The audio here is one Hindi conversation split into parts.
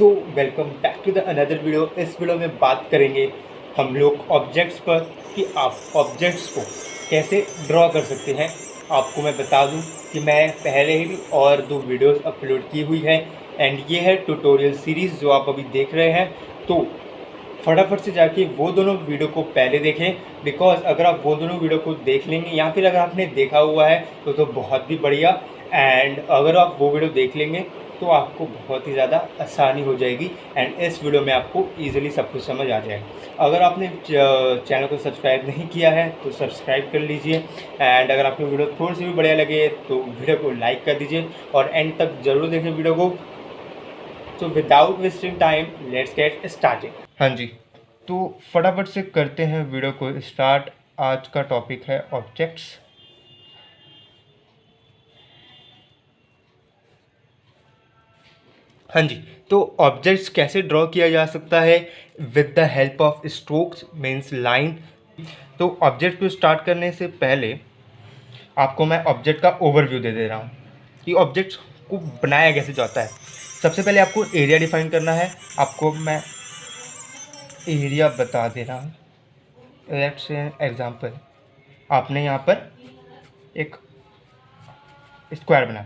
So welcome back to the another video. इस वीडियो में बात करेंगे हम लोग ऑब्जेक्ट्स पर कि आप ऑब्जेक्ट्स को कैसे ड्रॉ कर सकते हैं। आपको मैं बता दूं कि मैं पहले ही और 2 वीडियोस अपलोड की हुई है एंड ये है ट्यूटोरियल सीरीज़ जो आप अभी देख रहे हैं। तो फटाफट से जाके वो दोनों वीडियो को पहले देखें, बिकॉज अगर आप वो दोनों वीडियो को देख लेंगे या फिर अगर आपने देखा हुआ है तो बहुत ही बढ़िया। एंड अगर आप वो वीडियो देख लेंगे तो आपको बहुत ही ज़्यादा आसानी हो जाएगी एंड इस वीडियो में आपको ईजिली सब कुछ समझ आ जाएगा। अगर आपने चैनल को सब्सक्राइब नहीं किया है तो सब्सक्राइब कर लीजिए एंड अगर आपको वीडियो थोड़ी सी भी बढ़िया लगे तो वीडियो को लाइक कर दीजिए और एंड तक ज़रूर देखें वीडियो को। तो without wasting time let's get started. हाँ जी, तो फटाफट से करते हैं वीडियो को स्टार्ट। आज का टॉपिक है ऑब्जेक्ट्स। हाँ जी, तो ऑब्जेक्ट्स कैसे ड्रॉ किया जा सकता है with the help of strokes means line. तो ऑब्जेक्ट को स्टार्ट करने से पहले आपको मैं ऑब्जेक्ट का ओवरव्यू दे दे रहा हूँ कि ऑब्जेक्ट्स को बनाया कैसे जाता है। सबसे पहले आपको एरिया डिफाइन करना है। आपको मैं एरिया बता दे रहा हूँ। लेट्स से एग्जांपल, आपने यहाँ पर एक स्क्वायर बना।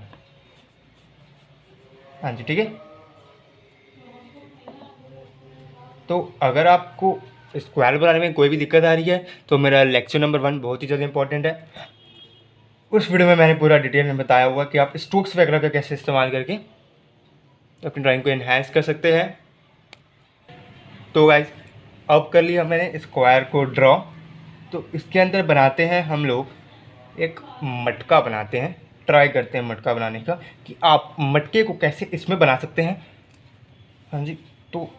हाँ जी, ठीक है। तो अगर आपको स्क्वायर बनाने में कोई भी दिक्कत आ रही है तो मेरा लेक्चर नंबर 1 बहुत ही ज़्यादा इंपॉर्टेंट है। उस वीडियो में मैंने पूरा डिटेल में बताया हुआ कि आप स्ट्रोक्स वगैरह का कैसे इस्तेमाल करके अपनी ड्राइंग को एनहांस कर सकते हैं। तो गाइज, अब कर लिया मैंने स्क्वायर को ड्रॉ। तो इसके अंदर बनाते हैं हम लोग एक मटका बनाते हैं। ट्राई करते हैं मटका बनाने का कि आप मटके को कैसे इसमें बना सकते हैं। हाँ जी, तो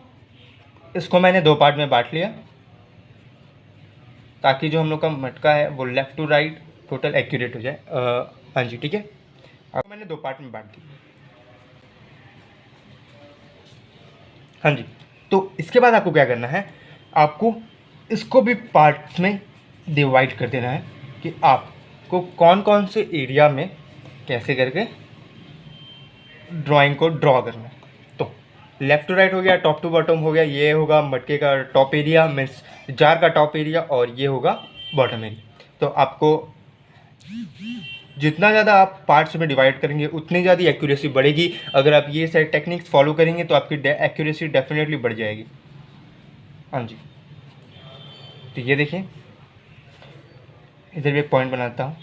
इसको मैंने 2 पार्ट में बांट लिया ताकि जो हम लोग का मटका है वो left to right total accurate हो जाए। हाँ जी, ठीक है। अब मैंने 2 पार्ट में बांट दिया। हाँ जी, तो इसके बाद आपको क्या करना है, आपको इसको भी पार्ट्स में डिवाइड कर देना है कि आपको कौन कौन से एरिया में कैसे करके ड्राइंग को ड्रॉ करना है। तो लेफ़्ट टू राइट हो गया, टॉप टू बॉटम हो गया। ये होगा मटके का टॉप एरिया मीन्स जार का टॉप एरिया और ये होगा बॉटम एरिया। तो आपको जितना ज़्यादा आप पार्ट्स में डिवाइड करेंगे उतनी ज़्यादा एक्यूरेसी बढ़ेगी। अगर आप ये सारे टेक्निक्स फॉलो करेंगे तो आपकी एक्यूरेसी डेफिनेटली बढ़ जाएगी। हाँ जी, तो ये देखिए, इधर भी एक पॉइंट बनाता हूँ।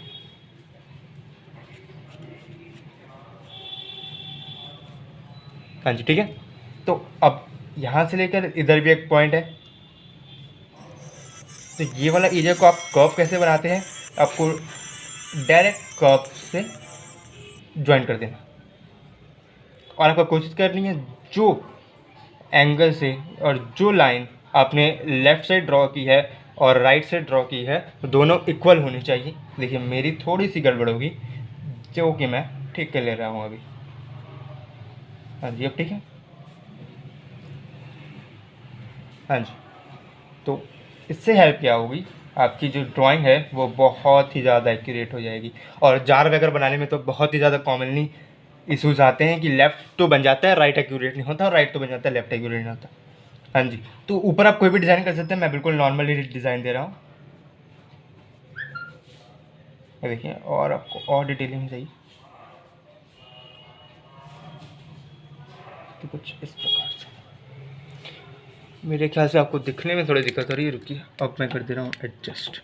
हाँ जी, ठीक है। तो अब यहाँ से लेकर इधर भी एक पॉइंट है। तो ये वाला एरिया को आप कर्व कैसे बनाते हैं, आपको डायरेक्ट कर्व से ज्वाइन कर देना और आपको कोशिश करनी है जो एंगल से और जो लाइन आपने लेफ़्ट साइड ड्रॉ की है और राइट साइड ड्रॉ की है दोनों इक्वल होनी चाहिए। देखिए मेरी थोड़ी सी गड़बड़ होगी जो कि मैं ठीक कर ले रहा हूँ अभी। हाँ जी, अब ठीक है। हाँ जी, तो इससे हेल्प क्या होगी, आपकी जो ड्राइंग है वो बहुत ही ज़्यादा एक्यूरेट हो जाएगी। और जार वगैरह बनाने में तो बहुत ही ज़्यादा कॉमनली इश्यूज आते हैं कि लेफ़्ट तो बन जाता है राइट एक्यूरेट नहीं होता और राइट तो बन जाता है लेफ़्ट एक्यूरेट नहीं होता। हाँ जी, तो ऊपर आप कोई भी डिज़ाइन कर सकते हैं। मैं बिल्कुल नॉर्मली डिज़ाइन दे रहा हूँ। देखिए, और आपको और डिटेलिंग चाहिए तो कुछ इस प्रकार से। मेरे ख्याल से आपको दिखने में थोड़ी दिक्कत हो रही है, रुकिए अब मैं कर दे रहा हूँ एडजस्ट।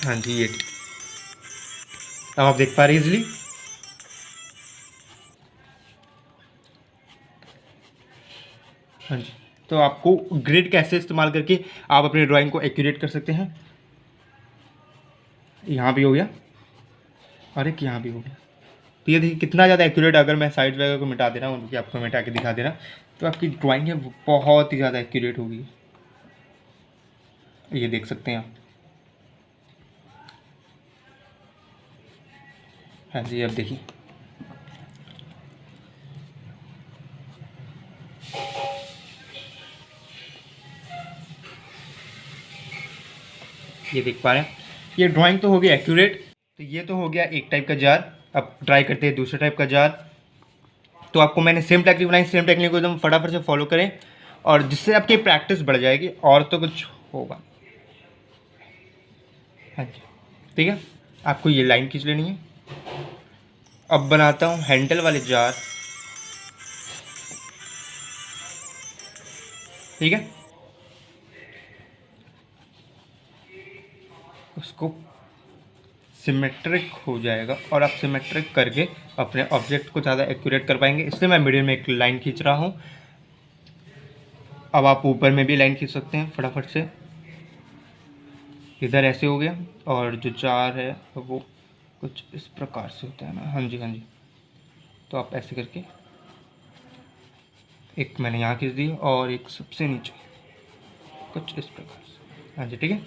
हाँ जी, ये ठीक। अब आप देख पा रहे इजली। हाँ जी, तो आपको ग्रिड कैसे इस्तेमाल करके आप अपनी ड्राइंग को एक्यूरेट कर सकते हैं। यहाँ भी हो गया और एक यहाँ भी हो गया। तो ये देखिए कितना ज़्यादा एक्यूरेट। अगर मैं साइड वगैरह को मिटा दे रहा हूँ, उनकी आपको मिटा के दिखा दे रहा तो आपकी ड्राइंग है वो बहुत ही ज़्यादा एक्यूरेट होगी। ये देख सकते हैं आप। हाँ जी, अब देखिए ये देख पा रहे हैं, ये ड्राइंग तो हो गई एक्यूरेट। तो ये तो हो गया एक टाइप का जार। अब ट्राई करते हैं दूसरे टाइप का जार। तो आपको मैंने सेम टेक्निक बनाई, सेम टेक्निक को एकदम फटाफट से फॉलो करें और जिससे आपकी प्रैक्टिस बढ़ जाएगी और तो कुछ होगा। हाँ जी, ठीक है। आपको ये लाइन खींच लेनी है। अब बनाता हूँ हैंडल वाले जार, ठीक है। उसको सिमेट्रिक हो जाएगा और आप सिमेट्रिक करके अपने ऑब्जेक्ट को ज़्यादा एक्यूरेट कर पाएंगे, इसलिए मैं मिडिल में एक लाइन खींच रहा हूँ। अब आप ऊपर में भी लाइन खींच सकते हैं फटाफट से। इधर ऐसे हो गया और जो जार है वो कुछ इस प्रकार से होता है ना। हाँ जी, हाँ जी। तो आप ऐसे करके एक मैंने यहाँ खींच दी और एक सबसे नीचे कुछ इस प्रकार से। हाँ जी, ठीक है।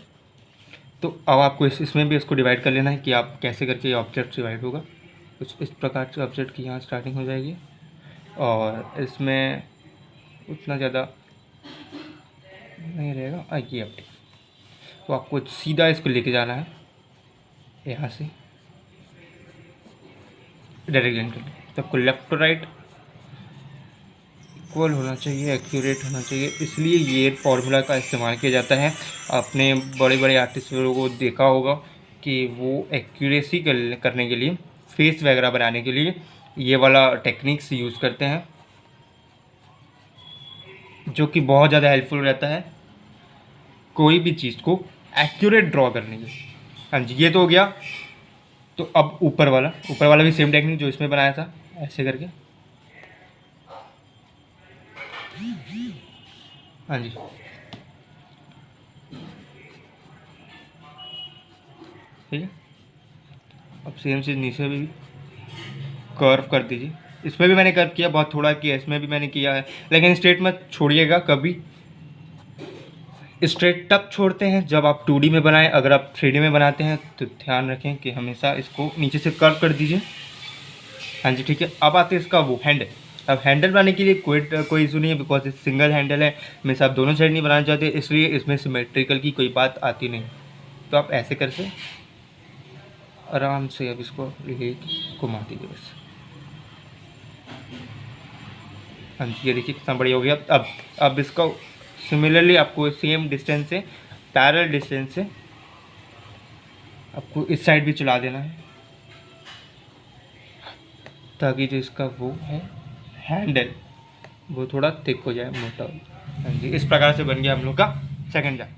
तो अब आपको इसमें भी इसको डिवाइड कर लेना है कि आप कैसे करके ये ऑब्जेक्ट डिवाइड होगा। कुछ इस प्रकार से ऑब्जेक्ट की यहाँ स्टार्टिंग हो जाएगी और इसमें उतना ज़्यादा नहीं रहेगा। ये अब तो आपको सीधा इसको लेके जाना है यहाँ से डायरेक्ट लाइन करके। तो आपको लेफ्ट टू राइट इक्वल होना चाहिए, एक्यूरेट होना चाहिए, इसलिए ये फॉर्मूला का इस्तेमाल किया जाता है। आपने बड़े बड़े आर्टिस्टों को देखा होगा कि वो एक्यूरेसी करने के लिए, फेस वगैरह बनाने के लिए ये वाला टेक्निक्स यूज़ करते हैं, जो कि बहुत ज़्यादा हेल्पफुल रहता है कोई भी चीज़ को एक्यूरेट ड्रॉ करने के। हाँ जी, ये तो हो गया। तो अब ऊपर वाला भी सेम टेक्निक जो इसमें बनाया था, ऐसे करके। हाँ जी, ठीक है। अब सेम चीज़ नीचे भी कर्व कर दीजिए। इसमें भी मैंने कर्व किया, बहुत थोड़ा किया, इसमें भी मैंने किया है, लेकिन स्ट्रेट मत छोड़िएगा कभी। स्ट्रेट तब छोड़ते हैं जब आप 2D में बनाएं। अगर आप 3D में बनाते हैं तो ध्यान रखें कि हमेशा इसको नीचे से कर्व कर दीजिए। हाँ जी, ठीक है। अब आते हैं इसका वो हैंडल। अब हैंडल बनाने के लिए कोई इशू नहीं है, बिकॉज सिंगल हैंडल है। हमेशा आप दोनों साइड नहीं बनाना चाहते, इसलिए इसमें सिमेट्रिकल की कोई बात आती नहीं। तो आप ऐसे करके आराम से अब इसको ले घुमा दीजिए बस। हाँ जी, ये देखिए कितना बढ़िया हो गया। अब इसका सिमिलरली आपको सेम डिस्टेंस से, पैरेलल डिस्टेंस से आपको इस साइड भी चला देना है, ताकि जो इसका वो है हैंडल वो थोड़ा थिक हो जाए, मोटा हो। हाँ जी, इस प्रकार से बन गया हम लोग का सेकंड जार।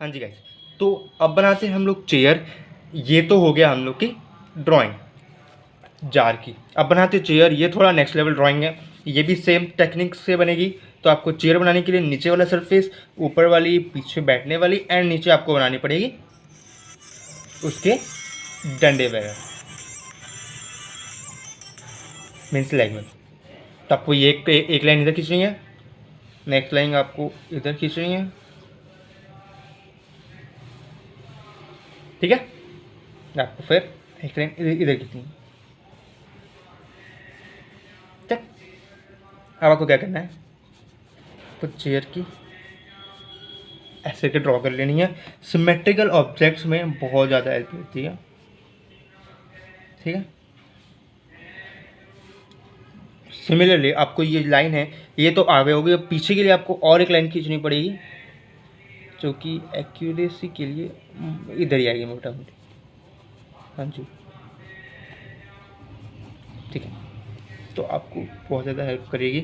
हाँ जी गाइस, तो अब बनाते हैं हम लोग चेयर। ये तो हो गया हम लोग की ड्राइंग जार की। अब बनाते हैं चेयर। ये थोड़ा नेक्स्ट लेवल ड्राइंग है, ये भी सेम टेक्निक से बनेगी। तो आपको चेयर बनाने के लिए नीचे वाला सरफेस, ऊपर वाली पीछे बैठने वाली, एंड नीचे आपको बनानी पड़ेगी उसके डंडे वगैरह, मीन्स लेग में। तो आपको ये एक लाइन इधर खींचनी है, नेक्स्ट लाइन आपको इधर खींचनी है, ठीक है। आपको फिर एक लाइन इधर खींचनी है। ठीक, अब आपको क्या करना है, तो चेयर की ऐसे के ड्रॉ कर लेनी है। सिमेट्रिकल ऑब्जेक्ट्स में बहुत ज़्यादा हेल्प होती है, ठीक है। सिमिलरली आपको ये लाइन है, ये तो आगे होगी। अब पीछे के लिए आपको और एक लाइन खींचनी पड़ेगी, जो कि एक्यूरेसी के लिए इधर ही आएगी मोटा मोटी। हाँ जी, ठीक है। तो आपको बहुत ज़्यादा हेल्प करेगी।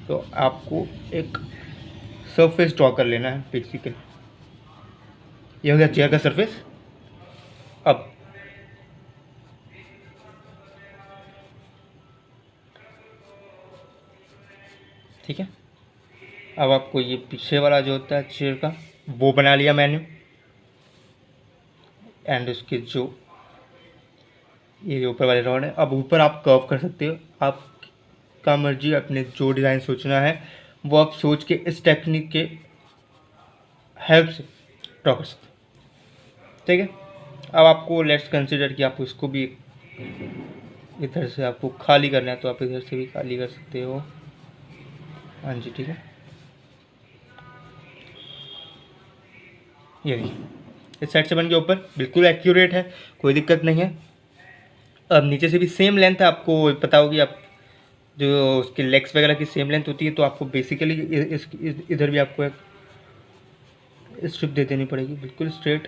तो आपको एक सरफेस ड्रॉ कर लेना है बेसिकली। ये हो गया चेयर का सरफेस। अब ठीक है, अब आपको ये पीछे वाला जो होता है चेयर का वो बना लिया मैंने, एंड उसके जो ये ऊपर वाले रॉड है। अब ऊपर आप कर्व कर सकते हो, आपका मर्जी, अपने जो डिज़ाइन सोचना है वो आप सोच के इस टेक्निक के हेल्प से ड्रॉ कर सकते हो, ठीक है। अब आपको लेट्स कंसिडर कि आप इसको भी इधर से आपको खाली करना है, तो आप इधर से भी खाली कर सकते हो। हाँ जी, ठीक है। ये देखिए इस साइड से बन गया ऊपर, बिल्कुल एक्यूरेट है, कोई दिक्कत नहीं है। अब नीचे से भी सेम लेंथ है, आपको पता होगी, आप जो उसकी लेग्स वगैरह की सेम लेंथ होती है, तो आपको बेसिकली इधर भी आपको एक स्ट्रिप दे देनी पड़ेगी बिल्कुल स्ट्रेट।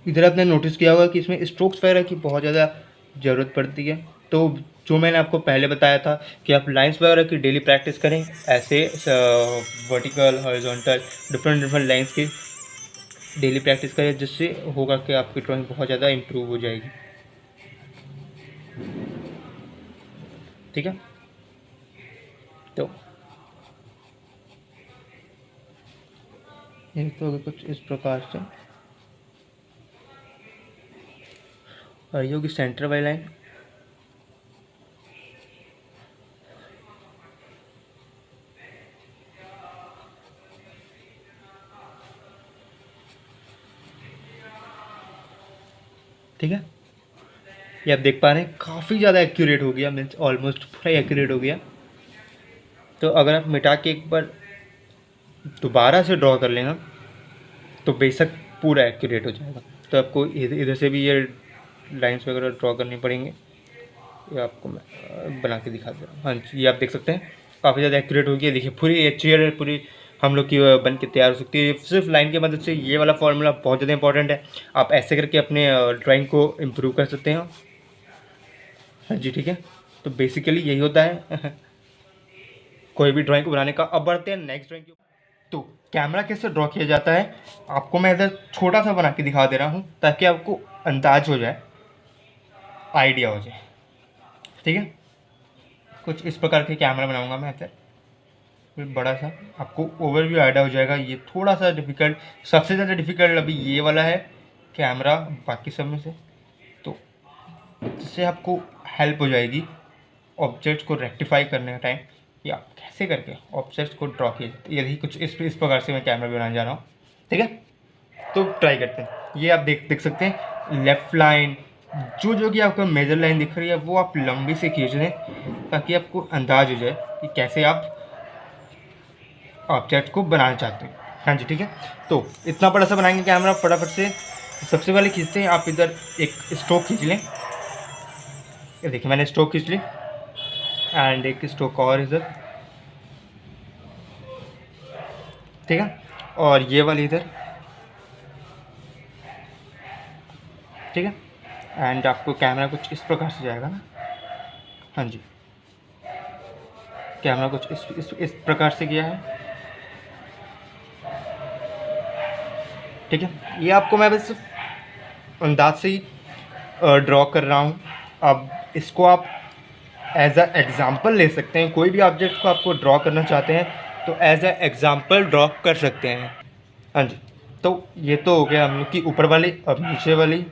इधर आपने नोटिस किया होगा कि इसमें स्ट्रोक्स वगैरह की बहुत ज़्यादा ज़रूरत पड़ती है। तो जो मैंने आपको पहले बताया था कि आप लाइंस वगैरह की डेली प्रैक्टिस करें, ऐसे vertical horizontal different different lines की डेली प्रैक्टिस करें, जिससे होगा कि आपकी ड्राइंग बहुत ज़्यादा इम्प्रूव हो जाएगी। ठीक है, तो ये तो कुछ इस प्रकार से और ये होगी सेंटर वाली लाइन। ठीक है, ये आप देख पा रहे हैं काफ़ी ज़्यादा एक्यूरेट हो गया, मीन्स ऑलमोस्ट पूरा एक्यूरेट हो गया। तो अगर आप मिटा के एक बार दोबारा से ड्रॉ कर लेना तो बेशक पूरा एक्यूरेट हो जाएगा। तो आपको इधर से भी ये लाइंस वगैरह ड्रॉ करनी पड़ेंगे। ये आपको मैं बना के दिखा दे रहा हूँ। हाँ जी, ये आप देख सकते हैं काफ़ी ज़्यादा एक्यूरेट हो गया। देखिए पूरी ये चेयर पूरी हम लोग की बन के तैयार हो सकती है सिर्फ लाइन की मदद से। ये वाला फॉर्मूला बहुत ज़्यादा इंपॉर्टेंट है। आप ऐसे करके अपने ड्राइंग को इम्प्रूव कर सकते हैं। हाँ जी, ठीक है, तो बेसिकली यही होता है कोई भी ड्राइंग को बनाने का। अब बढ़ते हैं नेक्स्ट ड्राइंग की। तो कैमरा कैसे ड्रॉ किया जाता है आपको मैं इधर छोटा सा बना के दिखा दे रहा हूँ, ताकि आपको अंदाज हो जाए, आइडिया हो जाए। ठीक है, कुछ इस प्रकार के कैमरा बनाऊंगा मैं इधर, फिर बड़ा सा आपको ओवरव्यू आइडिया हो जाएगा। ये थोड़ा सा डिफ़िकल्ट, सबसे ज़्यादा डिफ़िकल्ट अभी ये वाला है कैमरा बाकी सब में से। तो जिससे आपको हेल्प हो जाएगी ऑब्जेक्ट्स को रेक्टिफाई करने का टाइम, या कैसे करके ऑब्जेक्ट्स को ड्रॉ किया जाता है। यही कुछ इस प्रकार से मैं कैमरा बनाने जा रहा हूँ। ठीक है, तो ट्राई करते हैं। ये आप देख सकते हैं लेफ़्ट लाइन, जो कि आपको मेजर लाइन दिख रही है वो आप लंबी से खींच लें, ताकि आपको अंदाज हो जाए कि कैसे आप ऑब्जेक्ट को बनाना चाहते हैं। हाँ जी, ठीक है, तो इतना बड़ा सा बनाएंगे कैमरा फटाफट से। सबसे पहले खींचते हैं, आप इधर एक स्ट्रोक खींच लें। ये देखिए मैंने स्ट्रोक खींच ली, एंड एक स्ट्रोक और इधर। ठीक है, और ये वाली इधर। ठीक है, एंड आपको कैमरा कुछ इस प्रकार से जाएगा ना। हाँ जी, कैमरा कुछ इस प्रकार से किया है। ठीक है, ये आपको मैं बस अंदाज से ही ड्रॉ कर रहा हूँ। अब इसको आप एज अ एग्ज़ाम्पल ले सकते हैं। कोई भी ऑब्जेक्ट को आपको ड्रॉ करना चाहते हैं तो एज अ एग्ज़ाम्पल ड्रॉ कर सकते हैं। हाँ जी, तो ये तो हो गया हम लोग की ऊपर वाली। अब नीचे वाली।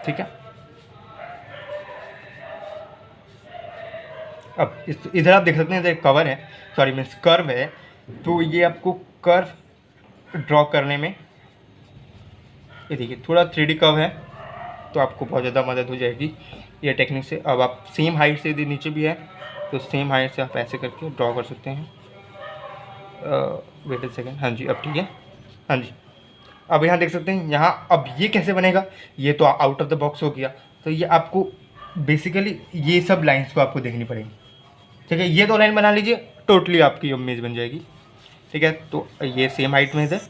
ठीक है, अब इधर आप देख सकते हैं, इधर कवर है, सॉरी मीन्स कर्व है। तो ये आपको कर्व ड्रॉ करने में, ये देखिए थोड़ा 3D कर्व है, तो आपको बहुत ज़्यादा मदद हो जाएगी ये टेक्निक से। अब आप सेम हाइट से, यदि नीचे भी है तो सेम हाइट से आप ऐसे करके ड्रॉ कर सकते हैं। वेट अ सेकेंड, हाँ जी अब ठीक है। हाँ जी, अब यहाँ देख सकते हैं, यहाँ अब ये कैसे बनेगा, ये तो आउट ऑफ द बॉक्स हो गया। तो ये आपको बेसिकली ये सब लाइंस को आपको देखनी पड़ेगी। ठीक है, ये दो लाइन बना लीजिए, टोटली आपकी इमेज बन जाएगी। ठीक है, तो ये सेम हाइट में इधर,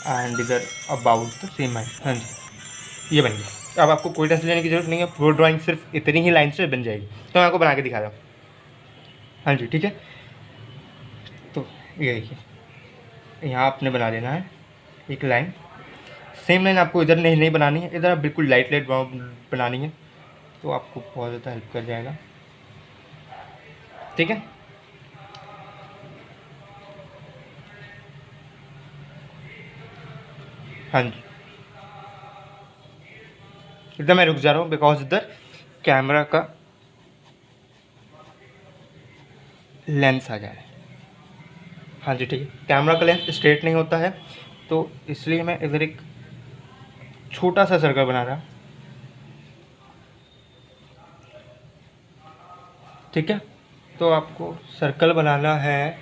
एंड इधर अबाउट द सेम हाइट। हाँ जी, ये बन गया। अब आपको कोई टेंशन लेने की जरूरत नहीं है, वो ड्राइंग सिर्फ इतनी ही लाइन से बन जाएगी। तो मैं आपको बना के दिखा रहा हूँ। हाँ जी, ठीक है, तो ये देखिए यहाँ आपने बना लेना है एक लाइन। सेम लाइन आपको इधर नहीं बनानी है, इधर आप बिल्कुल लाइट बनानी है, तो आपको बहुत ज़्यादा हेल्प कर जाएगा। ठीक है, हाँ जी, इधर मैं रुक जा रहा हूँ बिकॉज इधर कैमरा का लेंस आ जाए। हाँ जी, ठीक है, कैमरा का लेंस स्ट्रेट नहीं होता है, तो इसलिए मैं इधर एक छोटा सा सर्कल बना रहा। ठीक है, तो आपको सर्कल बनाना है।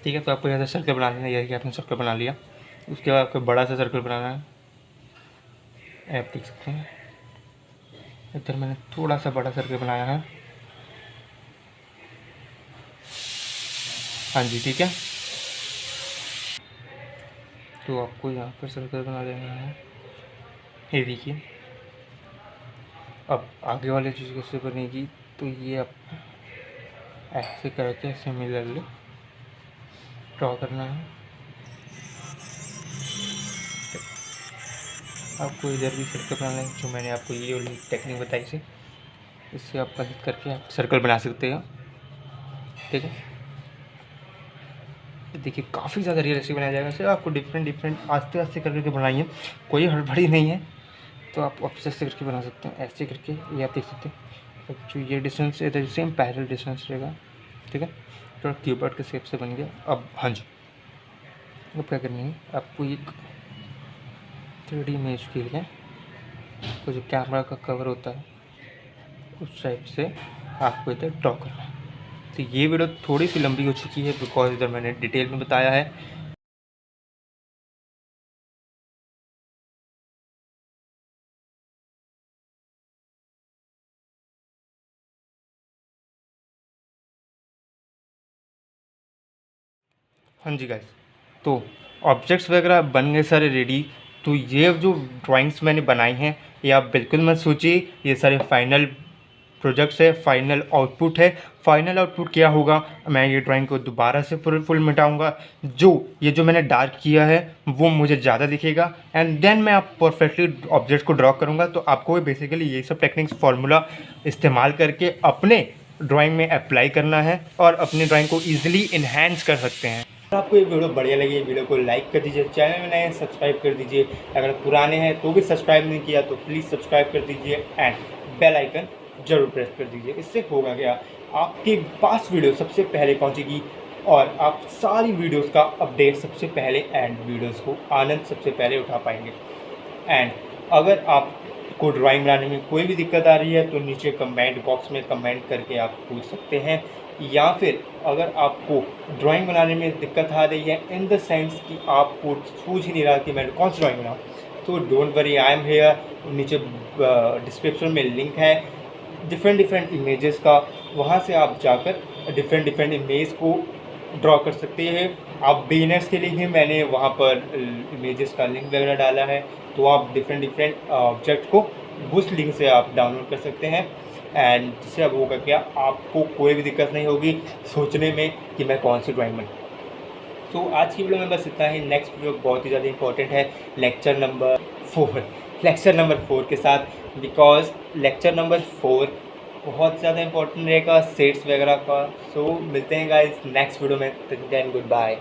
ठीक है, तो आपको यहाँ से सर्कल बना लेना। यही कि आपने सर्कल बना लिया। उसके बाद आपको बड़ा सा सर्कल बनाना है। आप देख सकते हैं इधर मैंने थोड़ा सा बड़ा सर्कल बनाया है। हाँ जी, ठीक है। तो आपको यहाँ पर सर्कल बना लेना है। ये देखिए, अब आगे वाली चीज़ कैसे बनेगी, तो ये आप ऐसे करके सिमिलरली ड्रॉ करना है। आपको इधर भी सर्कल बनाना है, जो मैंने आपको ये वाली टेक्निक बताई थी, इससे आप मदद करके आप सर्कल बना सकते हो। ठीक है, देखिए काफ़ी ज़्यादा रियलिस्टिक बनाया जाएगा। सिर्फ आपको डिफरेंट आस्ते आस्ते करके बनाइए, कोई हड़बड़ी नहीं है। तो आप ऐसे करके बना सकते हैं, ऐसे करके ये आप देख सकते हैं। अब जो ये डिस्टेंस है इधर सेम पैरेलल डिस्टेंस रहेगा। ठीक है, थोड़ा क्यूबर्ड के शेप से बन गया। अब हाँ जी, अब क्या करना है, आपको एक 3D इमेज के लिए तो जो कैमरा का कवर होता है उस टाइप से आपको इधर ड्रॉ करना है। तो ये वीडियो थोड़ी सी लंबी हो चुकी है बिकॉज इधर मैंने डिटेल में बताया है। हाँ जी गाइस, तो ऑब्जेक्ट्स वगैरह बन गए सारे रेडी। तो ये जो ड्राइंग्स मैंने बनाई हैं, ये आप बिल्कुल मत सोचिए ये सारे फाइनल प्रोजेक्ट्स है, फाइनल आउटपुट है। फाइनल आउटपुट क्या होगा, मैं ये ड्राइंग को दोबारा से फुल मिटाऊंगा। जो मैंने डार्क किया है वो मुझे ज़्यादा दिखेगा, एंड देन मैं आप परफेक्टली ऑब्जेक्ट को ड्रॉ करूँगा। तो आपको बेसिकली ये सब टेक्निक्स फार्मूला इस्तेमाल करके अपने ड्राइंग में अप्लाई करना है और अपनी ड्राइंग को ईजिली इन्हेंस कर सकते हैं। अगर आपको ये वीडियो बढ़िया लगी, वीडियो को लाइक कर दीजिए, चैनल में नए हैं सब्सक्राइब कर दीजिए, अगर पुराने हैं तो भी सब्सक्राइब नहीं किया तो प्लीज़ सब्सक्राइब कर दीजिए एंड बेल आइकन जरूर प्रेस कर दीजिए। इससे होगा क्या, आपके पास वीडियो सबसे पहले पहुंचेगी और आप सारी वीडियोस का अपडेट सबसे पहले एंड वीडियोस को आनंद सबसे पहले उठा पाएंगे। एंड अगर आपको ड्राइंग बनाने में कोई भी दिक्कत आ रही है तो नीचे कमेंट बॉक्स में कमेंट करके आप पूछ सकते हैं, या फिर अगर आपको ड्राइंग बनाने में दिक्कत आ रही है इन द सेंस कि आपको सूझ ही नहीं रहा कि मैं कौन सी ड्राइंग बनाऊँ, तो don't worry, I am here. नीचे डिस्क्रिप्शन में लिंक है डिफरेंट इमेजेस का, वहाँ से आप जाकर डिफरेंट इमेज को ड्रॉ कर सकते हैं। आप बिगिनर्स के लिए ही मैंने वहाँ पर इमेजेस का लिंक वगैरह डाला है, तो आप डिफरेंट ऑब्जेक्ट को उस लिंक से आप डाउनलोड कर सकते हैं। एंड जिससे अब होगा क्या, आपको कोई भी दिक्कत नहीं होगी सोचने में कि मैं कौन सी ड्राइंग बनाऊँ। तो आज की वीडियो में बस इतना ही। नेक्स्ट वीडियो बहुत ही ज़्यादा इंपॉर्टेंट है, लेक्चर नंबर 4 के साथ, बिकॉज लेक्चर नंबर 4 बहुत ज़्यादा इंपॉर्टेंट रहेगा सेट्स वगैरह का। सो मिलते हैं गाइस नेक्स्ट वीडियो में, टिल देन गुड बाय।